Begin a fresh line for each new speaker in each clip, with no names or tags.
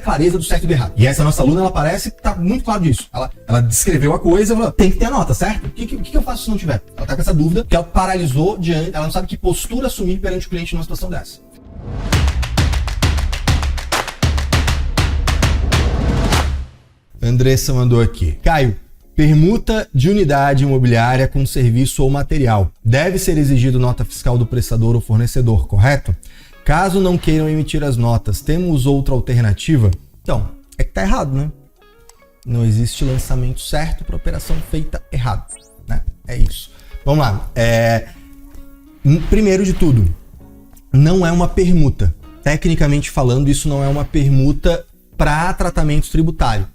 clareza do certo e do errado. E essa nossa aluna, ela parece que tá muito claro disso. Ela descreveu a coisa e falou, tem que ter a nota, certo? O que eu faço se não tiver? Ela tá com essa dúvida, que ela paralisou diante, ela não sabe que postura assumir perante o cliente numa situação dessa. Andressa mandou aqui. Caio, permuta de unidade imobiliária com serviço ou material. Deve ser exigido nota fiscal do prestador ou fornecedor, correto? Caso não queiram emitir as notas, temos outra alternativa? Então, é que tá errado, né? Não existe lançamento certo para operação feita errado, né? É isso. Vamos lá. Primeiro de tudo, não é uma permuta. Tecnicamente falando, isso não é uma permuta para tratamento tributário.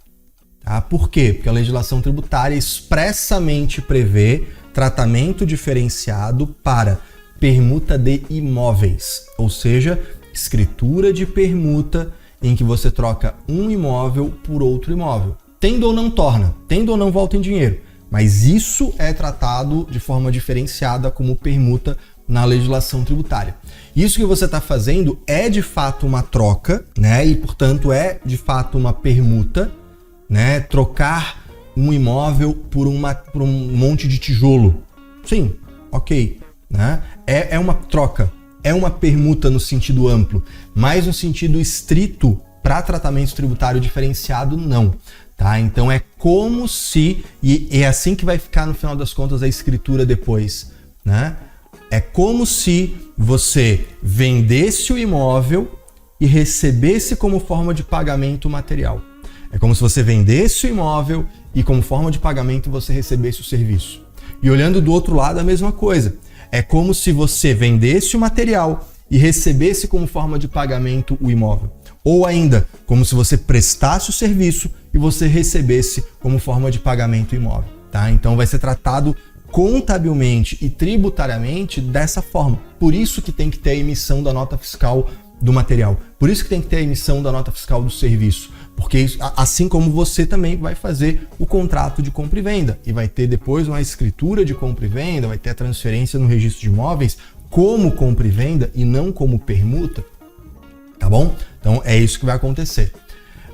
Tá? Por quê? Porque a legislação tributária expressamente prevê tratamento diferenciado para permuta de imóveis, ou seja, escritura de permuta em que você troca um imóvel por outro imóvel. Tendo ou não torna, tendo ou não volta em dinheiro, mas isso é tratado de forma diferenciada como permuta na legislação tributária. Isso que você está fazendo é de fato uma troca, né? E portanto é de fato uma permuta, né? Trocar um imóvel por um monte de tijolo. Sim, ok. Né? É uma troca, é uma permuta no sentido amplo, mas no sentido estrito para tratamento tributário diferenciado, não. Tá? Então é como se, e é assim que vai ficar no final das contas a escritura depois, né? É como se você vendesse o imóvel e recebesse como forma de pagamento o material. É como se você vendesse o imóvel e como forma de pagamento você recebesse o serviço. E olhando do outro lado a mesma coisa. É como se você vendesse o material e recebesse como forma de pagamento o imóvel. Ou ainda, como se você prestasse o serviço e você recebesse como forma de pagamento o imóvel. Tá? Então vai ser tratado contabilmente e tributariamente dessa forma. Por isso que tem que ter a emissão da nota fiscal do material. Por isso que tem que ter a emissão da nota fiscal do serviço. Porque isso, assim como você também vai fazer o contrato de compra e venda e vai ter depois uma escritura de compra e venda, vai ter a transferência no registro de imóveis como compra e venda e não como permuta, tá bom? Então é isso que vai acontecer.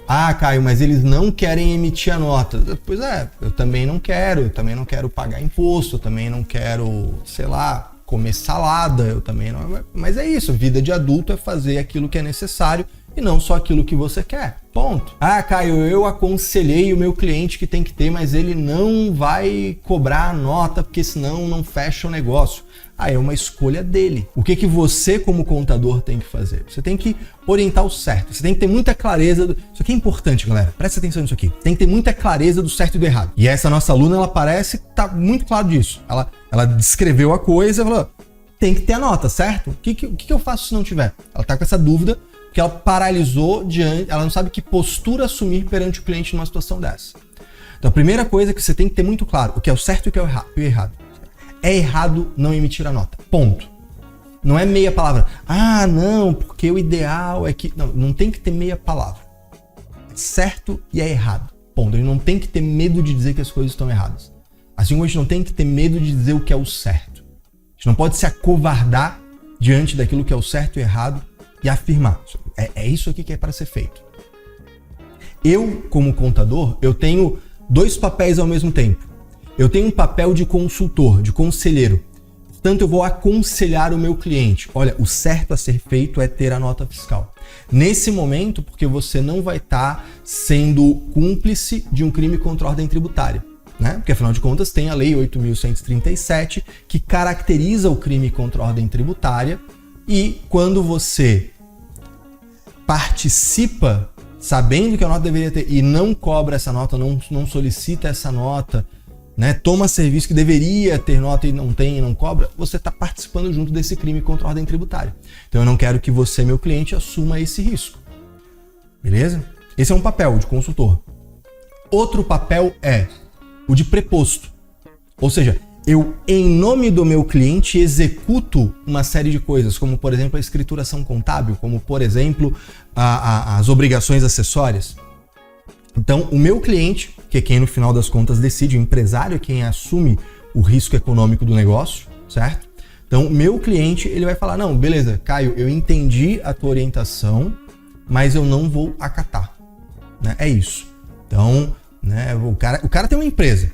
Ah, Caio, mas eles não querem emitir a nota. Pois é, eu também não quero pagar imposto, eu também não quero, sei lá, comer salada, eu também não... Mas é isso, vida de adulto é fazer aquilo que é necessário e não só aquilo que você quer. Ponto. Ah, Caio, eu aconselhei o meu cliente que tem que ter, mas ele não vai cobrar a nota porque senão não fecha o negócio. Ah, é uma escolha dele. O que você como contador tem que fazer? Você tem que orientar o certo. Você tem que ter muita clareza. Isso aqui é importante, galera. Presta atenção nisso aqui. Tem que ter muita clareza do certo e do errado. E essa nossa aluna, ela parece que tá muito claro disso. Ela descreveu a coisa e falou, tem que ter a nota, certo? O que eu faço se não tiver? Ela tá com essa dúvida que ela paralisou diante, ela não sabe que postura assumir perante o cliente numa situação dessa. Então a primeira coisa é que você tem que ter muito claro o que é o certo e o que é o errado. É errado não emitir a nota. Ponto. Não é meia palavra. Ah, não, porque o ideal é que... Não tem que ter meia palavra. É certo e é errado. Ponto. A gente não tem que ter medo de dizer que as coisas estão erradas. Assim como a gente não tem que ter medo de dizer o que é o certo. A gente não pode se acovardar diante daquilo que é o certo e errado e afirmar. É isso aqui que é para ser feito. Eu, como contador, eu tenho dois papéis ao mesmo tempo. Eu tenho um papel de consultor, de conselheiro. Portanto, eu vou aconselhar o meu cliente. Olha, o certo a ser feito é ter a nota fiscal. Nesse momento, porque você não vai estar sendo cúmplice de um crime contra a ordem tributária. Né? Porque, afinal de contas, tem a Lei 8.137, que caracteriza o crime contra a ordem tributária. E quando você participa sabendo que a nota deveria ter e não cobra essa nota, não solicita essa nota, né, toma serviço que deveria ter nota e não tem e não cobra, você está participando junto desse crime contra a ordem tributária. Então eu não quero que você, meu cliente, assuma esse risco. Beleza? Esse é um papel de consultor. Outro papel é o de preposto. Ou seja, eu, em nome do meu cliente, executo uma série de coisas, como, por exemplo, a escrituração contábil, como, por exemplo, as obrigações acessórias. Então, o meu cliente, que é quem no final das contas decide, o empresário é quem assume o risco econômico do negócio, certo? Então, o meu cliente, ele vai falar, não, beleza, Caio, eu entendi a tua orientação, mas eu não vou acatar. né? É isso. Então, né, o cara tem uma empresa.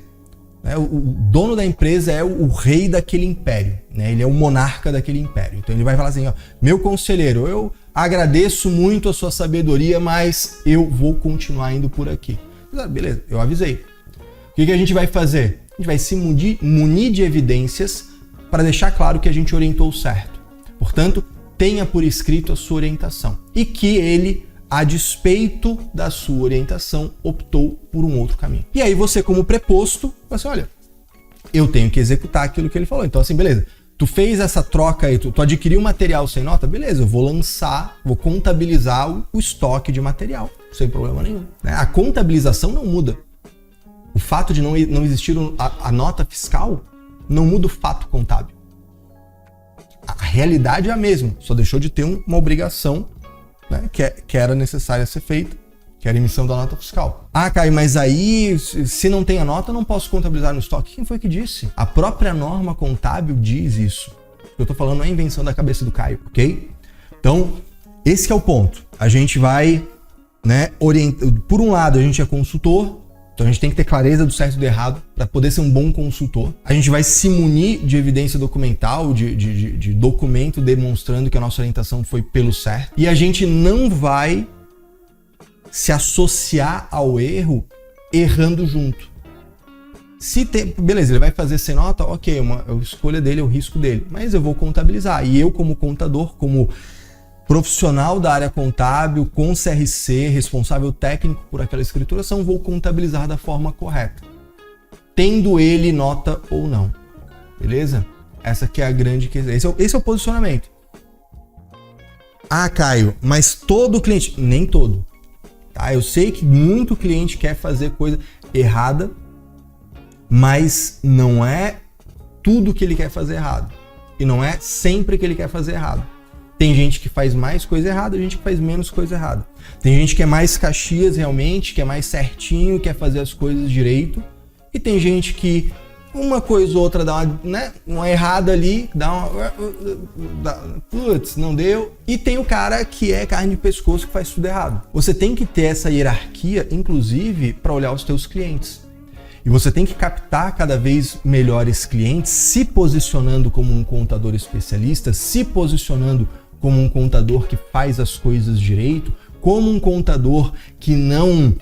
Né? O dono da empresa é o rei daquele império. Né? Ele é o monarca daquele império. Então ele vai falar assim, ó, meu conselheiro, eu agradeço muito a sua sabedoria, mas eu vou continuar indo por aqui. Beleza, eu avisei. O que a gente vai fazer? A gente vai se munir de evidências para deixar claro que a gente orientou certo. Portanto, tenha por escrito a sua orientação. E que ele, a despeito da sua orientação, optou por um outro caminho. E aí você, como preposto, vai assim, olha, eu tenho que executar aquilo que ele falou. Então assim, beleza, tu fez essa troca aí, tu adquiriu material sem nota, beleza, eu vou lançar, vou contabilizar o estoque de material, sem problema nenhum. Né? A contabilização não muda. O fato de não existir a nota fiscal não muda o fato contábil. A realidade é a mesma, só deixou de ter uma obrigação, né, que era necessária ser feita, que era a emissão da nota fiscal. Ah, Caio, mas aí, se não tem a nota, eu não posso contabilizar no estoque. Quem foi que disse? A própria norma contábil diz isso. O que eu tô falando não é invenção da cabeça do Caio, ok? Então, esse que é o ponto. A gente vai, né, orientar. Por um lado, a gente é consultor, então a gente tem que ter clareza do certo e do errado para poder ser um bom consultor. A gente vai se munir de evidência documental, de documento demonstrando que a nossa orientação foi pelo certo. E a gente não vai se associar ao erro errando junto. Se tem, beleza, ele vai fazer sem nota, ok, a escolha dele, é o risco dele. Mas eu vou contabilizar. E eu, como contador, como profissional da área contábil, com CRC, responsável técnico por aquela escrituração, vou contabilizar da forma correta, tendo ele nota ou não. Beleza? Essa que é a grande questão. Esse é o posicionamento. Ah, Caio, mas todo cliente... Nem todo. Tá? Eu sei que muito cliente quer fazer coisa errada, mas não é tudo que ele quer fazer errado. E não é sempre que ele quer fazer errado. Tem gente que faz mais coisa errada, gente que faz menos coisa errada. Tem gente que é mais Caxias realmente, que é mais certinho, quer fazer as coisas direito. E tem gente que uma coisa ou outra dá uma errada ali, putz, não deu. E tem o cara que é carne de pescoço que faz tudo errado. Você tem que ter essa hierarquia, inclusive, para olhar os teus clientes. E você tem que captar cada vez melhores clientes, se posicionando como um contador especialista, se posicionando como um contador que faz as coisas direito, como um contador que não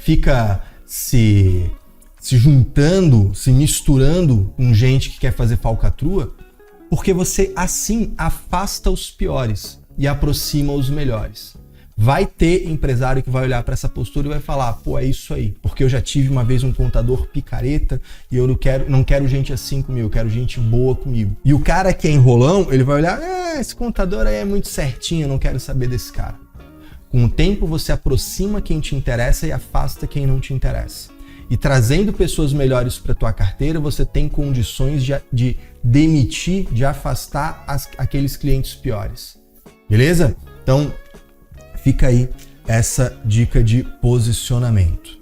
fica se juntando, se misturando com gente que quer fazer falcatrua, porque você assim afasta os piores e aproxima os melhores. Vai ter empresário que vai olhar para essa postura e vai falar, pô, é isso aí, porque eu já tive uma vez um contador picareta e eu não quero gente assim comigo, eu quero gente boa comigo. E o cara que é enrolão, ele vai olhar, esse contador aí é muito certinho, eu não quero saber desse cara. Com o tempo você aproxima quem te interessa e afasta quem não te interessa. E trazendo pessoas melhores para tua carteira, você tem condições de demitir, de afastar aqueles clientes piores. Beleza? Então, fica aí essa dica de posicionamento.